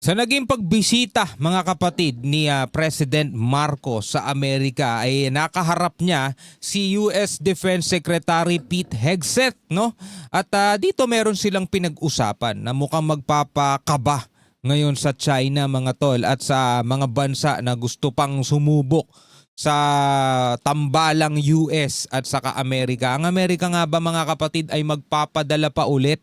Sa naging pagbisita mga kapatid ni President Marcos sa Amerika ay nakaharap niya si US Defense Secretary Pete Hegseth, no? At dito meron silang pinag-usapan na mukhang magpapakaba ngayon sa China mga tol at sa mga bansa na gusto pang sumubok sa tambalang US at saka Amerika. Ang Amerika nga ba mga kapatid ay magpapadala pa ulit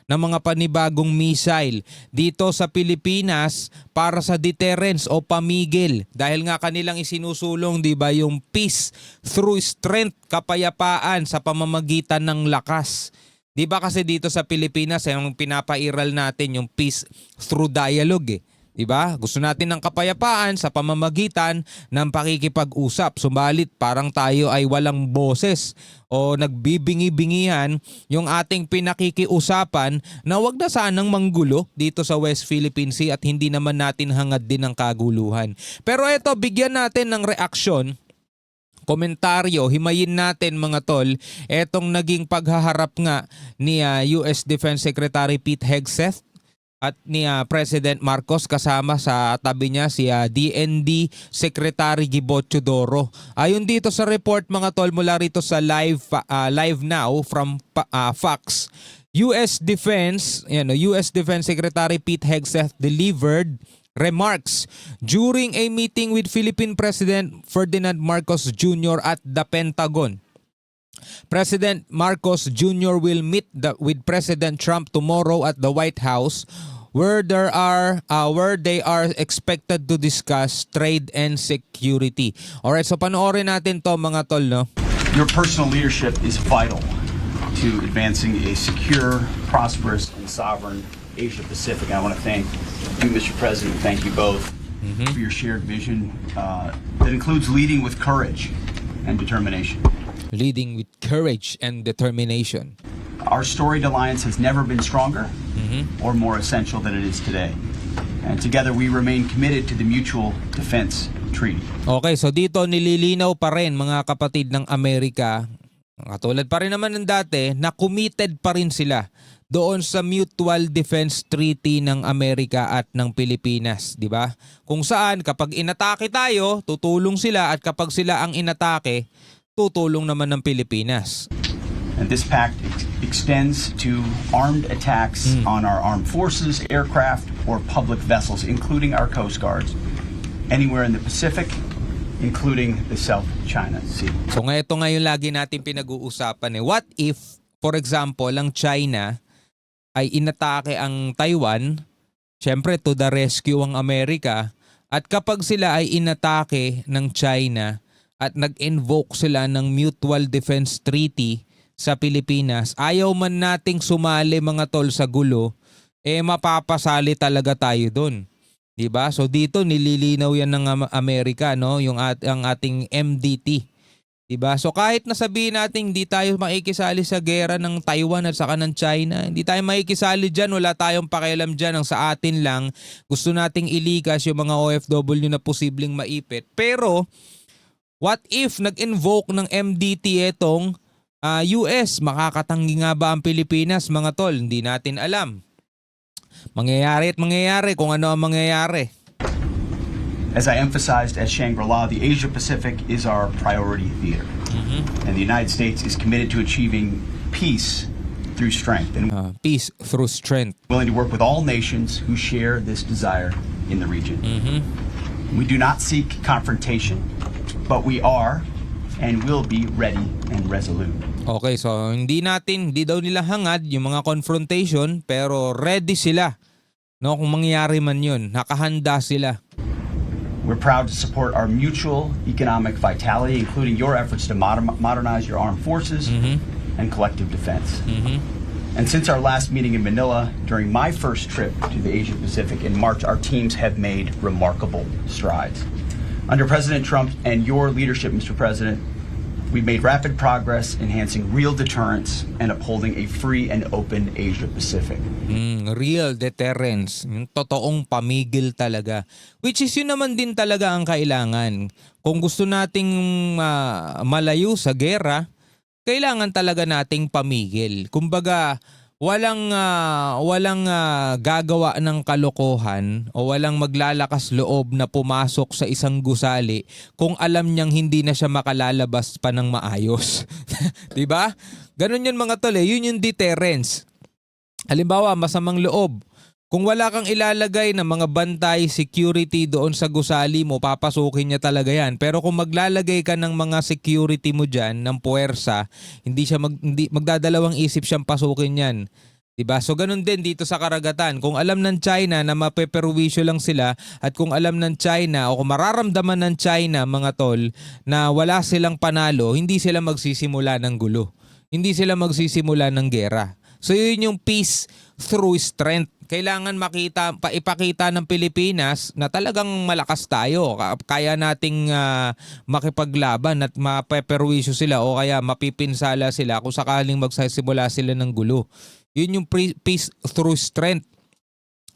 ng mga panibagong missile dito sa Pilipinas para sa deterrence o pamigil dahil nga kanilang isinusulong 'di ba yung peace through strength, kapayapaan sa pamamagitan ng lakas. 'Di ba kasi dito sa Pilipinas yung pinapairal natin yung peace through dialogue eh. Diba? Gusto natin ng kapayapaan sa pamamagitan ng pakikipag-usap. Subalit parang tayo ay walang boses o nagbibingi-bingihan yung ating pinakikiusapan na wag na sanang manggulo dito sa West Philippine Sea at hindi naman natin hangad din ng kaguluhan. Pero eto, bigyan natin ng reaksyon, komentaryo, himayin natin mga tol, etong naging paghaharap nga ni US Defense Secretary Pete Hegseth at ni President Marcos kasama sa tabi niya si DND Secretary Gibo Teodoro. Ayon dito sa report mga tol mula rito sa live now from Fox, US Defense Secretary Pete Hegseth delivered remarks during a meeting with Philippine President Ferdinand Marcos Jr. at the Pentagon. President Marcos Jr. will meet with President Trump tomorrow at the White House where they are expected to discuss trade and security. Alright, so panoorin natin to mga tol, no? Your personal leadership is vital to advancing a secure, prosperous, and sovereign Asia Pacific. I want to thank you, Mr. President. Thank you both for your shared vision that includes leading with courage and determination. Leading with courage and determination. Our storied alliance has never been stronger or more essential than it is today. And together we remain committed to the Mutual Defense Treaty. Okay, so dito nililinaw pa rin mga kapatid ng Amerika, katulad pa rin naman ng dati, na committed pa rin sila doon sa Mutual Defense Treaty ng Amerika at ng Pilipinas, di ba? Kung saan kapag inatake tayo, tutulong sila at kapag sila ang inatake, tutulong naman ng Pilipinas. And this pact extends to armed attacks on our armed forces, aircraft, or public vessels, including our Coast Guards, anywhere in the Pacific, including the South China Sea. So ito ngayon lagi natin pinag-uusapan What if, for example, ang China ay inatake ang Taiwan, syempre to the rescue ang Amerika, at kapag sila ay inatake ng China at nag-invoke sila ng Mutual Defense Treaty sa Pilipinas, ayaw man nating sumali mga tol sa gulo, mapapasali talaga tayo doon. 'Di ba? So dito nililinaw yan ng Amerika, no, yung ang ating MDT. 'Di ba? So kahit nasabihin natin hindi tayo makikisali sa gera ng Taiwan at saka ng China, hindi tayo makikisali diyan, wala tayong pakialam diyan, ang sa atin lang gusto nating ilikas yung mga OFW na posibleng maipit. Pero what if nag-invoke ng MDT etong US? Makakatanggi nga ba ang Pilipinas mga tol? Hindi natin alam. Mangyayari at mangyayari kung ano ang mangyayari. As I emphasized at Shangri-La, the Asia Pacific is our priority theater. And the United States is committed to achieving peace through strength. And Peace through strength. willing to work with all nations who share this desire in the region. We do not seek confrontation, but we are and will be ready and resolute. Okay, so hindi daw nila hangad yung mga confrontation, pero ready sila. No, kung mangyayari man yun, nakahanda sila. We're proud to support our mutual economic vitality, including your efforts to modernize your armed forces and collective defense. And since our last meeting in Manila, during my first trip to the Asia Pacific in March, our teams have made remarkable strides. Under President Trump and your leadership, Mr. President, we've made rapid progress enhancing real deterrence and upholding a free and open Asia Pacific. Real deterrence, yung totoong pamigil talaga. Which is yun naman din talaga ang kailangan. Kung gusto nating malayo sa gera, kailangan talaga nating pamigil. Kumbaga, walang gagawa ng kalokohan o walang maglalakas loob na pumasok sa isang gusali kung alam niyang hindi na siya makalalabas pa ng maayos. 'Di ba? Ganun 'yun mga tol, yun yung deterrence. Halimbawa, masamang loob. Kung wala kang ilalagay na mga bantay, security doon sa gusali mo, papasukin niya talaga yan. Pero kung maglalagay ka ng mga security mo dyan, ng puwersa, hindi magdadalawang isip siyang pasukin yan. Diba? So ganun din dito sa karagatan. Kung alam ng China na mapeperwisyo lang sila at kung alam ng China o kung mararamdaman ng China mga tol na wala silang panalo, hindi sila magsisimula ng gulo. Hindi sila magsisimula ng gera. So yun yung peace through strength. Kailangan ipakita ng Pilipinas na talagang malakas tayo. Kaya nating makipaglaban at mapeperwisyo sila o kaya mapipinsala sila kung sakaling magsasimula sila ng gulo. Yun yung peace through strength.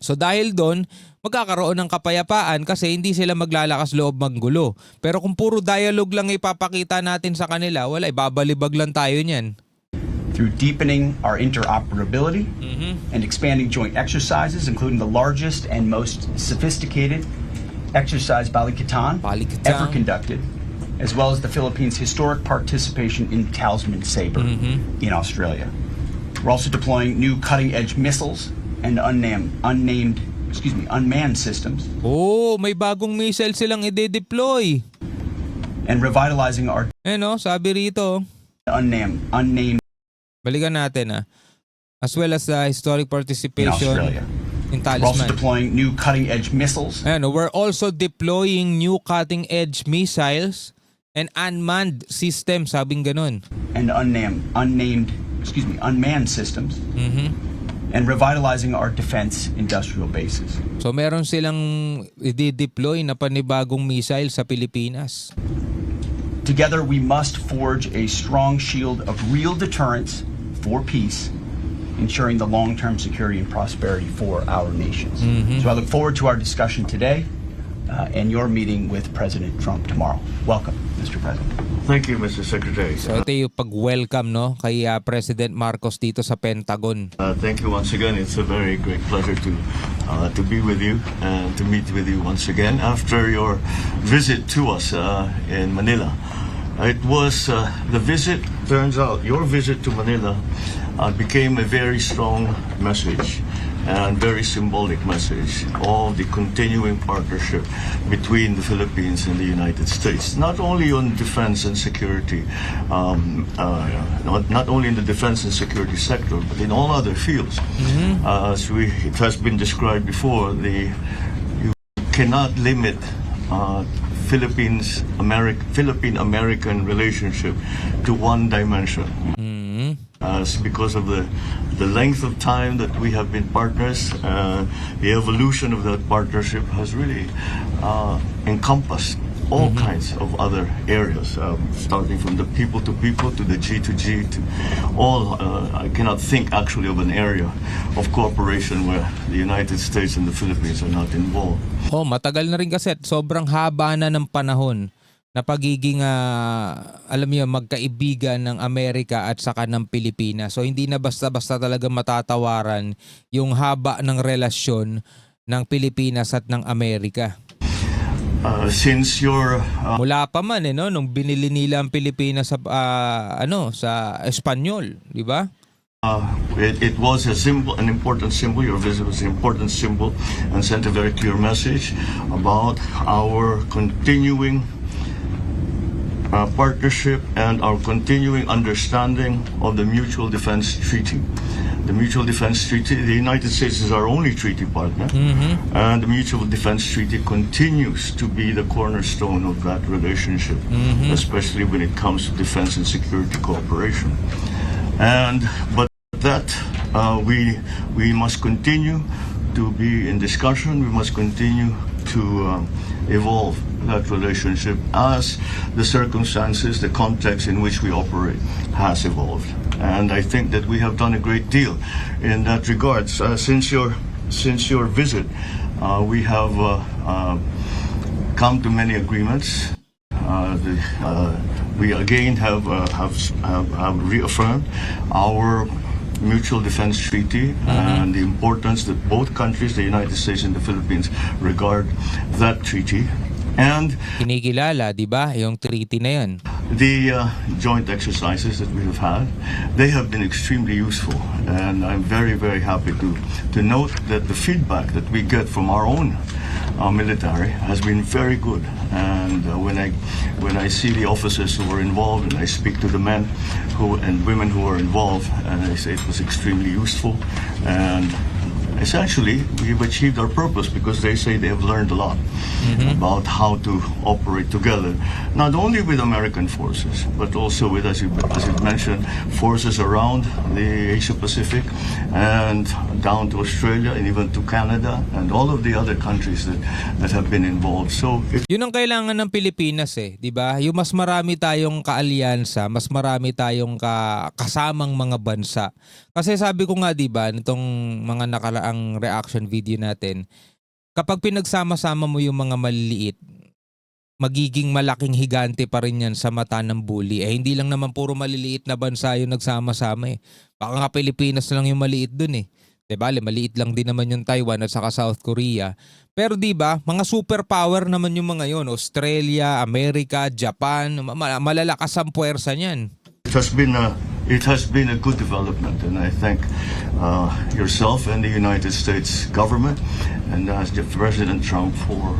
So dahil doon, magkakaroon ng kapayapaan kasi hindi sila maglalakas loob manggulo. Pero kung puro dialogue lang ipapakita natin sa kanila, wala, ibabalibag lang tayo niyan. Through deepening our interoperability and expanding joint exercises, including the largest and most sophisticated exercise Balikatan ever conducted, as well as the Philippines' historic participation in Talisman Sabre in Australia. We're also deploying new cutting-edge missiles and unmanned systems. Oh, may bagong missile silang i-deploy. And revitalizing our Sabi rito. unnamed Balikan natin as well as historic in participation Australia. in We're also Talisman. deploying new cutting-edge missiles We're also deploying new cutting-edge missiles and unmanned systems, sabing ganun. and unmanned systems. And revitalizing our defense industrial bases. So meron silang i-deploy na panibagong missile sa Pilipinas. Together, we must forge a strong shield of real deterrence for peace, ensuring the long-term security and prosperity for our nations. So I look forward to our discussion today and your meeting with President Trump tomorrow. Welcome, Mr. President. Thank you, Mr. Secretary. So ito yung pag-welcome kay President Marcos dito sa Pentagon. Thank you once again. It's a very great pleasure to be with you and to meet with you once again after your visit to us in Manila. It was the visit. Turns out your visit to Manila became a very strong message and very symbolic message of the continuing partnership between the Philippines and the United States, not only on defense and security, not only in the defense and security sector, but in all other fields. It has been described before, you cannot limit Philippine-American relationship to one dimension. Because of the length of time that we have been partners, the evolution of that partnership has really encompassed all kinds of other areas, starting from the people to the G to G to all. I cannot think actually of an area of cooperation where the United States and the Philippines are not involved. Matagal na rin kasi sobrang haba na ng panahon na pagiging magkaibigan ng Amerika at saka ng Pilipinas. So hindi na basta-basta talaga matatawaran yung haba ng relasyon ng Pilipinas at ng Amerika. Since your Mula pa man nung binili nila ang Pilipinas sa sa Espanyol, di ba? It was an important symbol. Your visit was an important symbol and sent a very clear message about our continuing partnership and our continuing understanding of the Mutual Defense Treaty. The Mutual Defense Treaty, the United States is our only treaty partner, and the Mutual Defense Treaty continues to be the cornerstone of that relationship, especially when it comes to defense and security cooperation. But we must continue to be in discussion. We must continue to evolve that relationship as the circumstances, the context in which we operate has evolved. And I think that we have done a great deal in that regard. Since your visit, we have come to many agreements. We again have reaffirmed our Mutual Defense Treaty and the importance that both countries, the United States and the Philippines, regard that treaty. And Kinikilala, di ba, yung treaty na yan. the joint exercises that we have had, they have been extremely useful. And I'm very, very happy to note that the feedback that we get from our own military has been very good. And when I see the officers who were involved and I speak to the men and women who were involved, and I say it was extremely useful. And essentially, we've achieved our purpose because they say they have learned a lot about how to operate together, not only with American forces, but also with, as you mentioned, forces around the Asia Pacific and down to Australia and even to Canada and all of the other countries that have been involved. So it Yun ang kailangan ng Pilipinas di ba? Yung mas marami tayong kaalyansa, mas marami tayong kasamang mga bansa. Kasi sabi ko nga, di ba, nitong mga nakaraang reaction video natin, kapag pinagsama-sama mo yung mga maliliit, magiging malaking higante pa rin yan sa mata ng bully. Hindi lang naman puro maliliit na bansa yung nagsama-sama Baka nga Pilipinas lang yung maliit dun Diba? Maliit lang din naman yung Taiwan at saka South Korea. Pero diba, mga superpower naman yung mga yon. Australia, Amerika, Japan, malalakas ang puwersa niyan. it has been a good development, and I thank yourself and the United States government and President Trump for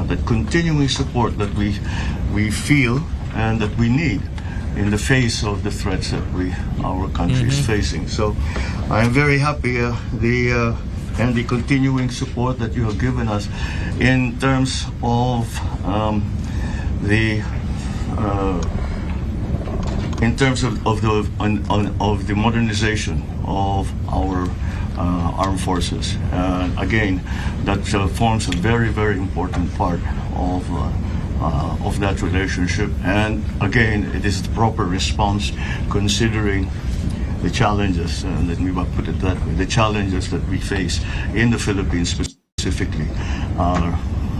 the continuing support that we feel and that we need in the face of the threats that our country is facing. So I am very happy and the continuing support that you have given us in terms of the modernization of our armed forces. Again, that forms a very, very important part of that relationship. And again, it is the proper response considering the challenges, let me put it that way, the challenges that we face in the Philippines specifically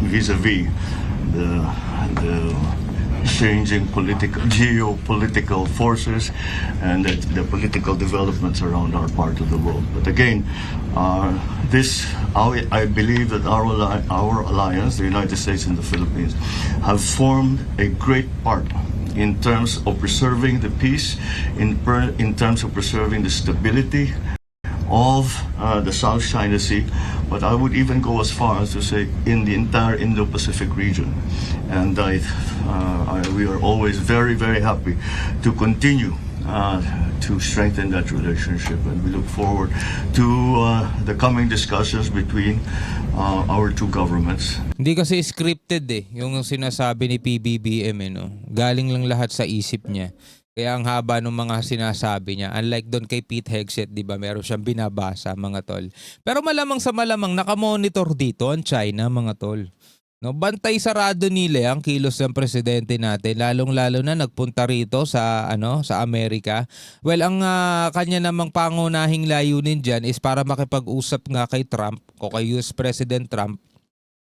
vis-a-vis the changing geopolitical forces and the political developments around our part of the world. But again, I believe that our alliance, the United States and the Philippines, have formed a great part in terms of preserving the peace, in terms of preserving the stability of the South China Sea, but I would even go as far as to say in the entire Indo-Pacific region. And we are always very, very happy to continue to strengthen that relationship, and we look forward to the coming discussions between our two governments. Hindi kasi scripted yung sinasabi ni PBBM Galing lang lahat sa isip niya. Kaya ang haba ng mga sinasabi niya. Unlike doon kay Pete Hegseth, di ba, meron siyang binabasa, mga tol. Pero malamang sa malamang nakamonitor dito ang China, mga tol. Bantay sarado nila ang kilos ng presidente natin, lalong-lalo na nagpunta rito sa Amerika. Well, ang kanya namang pangunahing layunin diyan is para makipag-usap nga kay Trump o kay US President Trump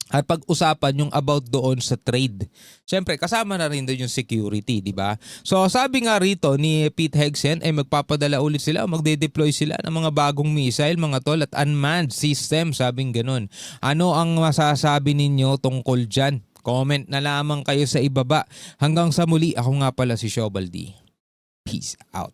at pag-usapan yung about doon sa trade. Siyempre, kasama na rin doon yung security, di ba? So, sabi nga rito ni Pete Hegseth, magpapadala ulit sila, magde-deploy sila ng mga bagong missile, mga tol, at unmanned system, sabing ganun. Ano ang masasabi ninyo tungkol dyan? Comment na lamang kayo sa ibaba. Hanggang sa muli, ako nga pala si Shobaldi. Peace out.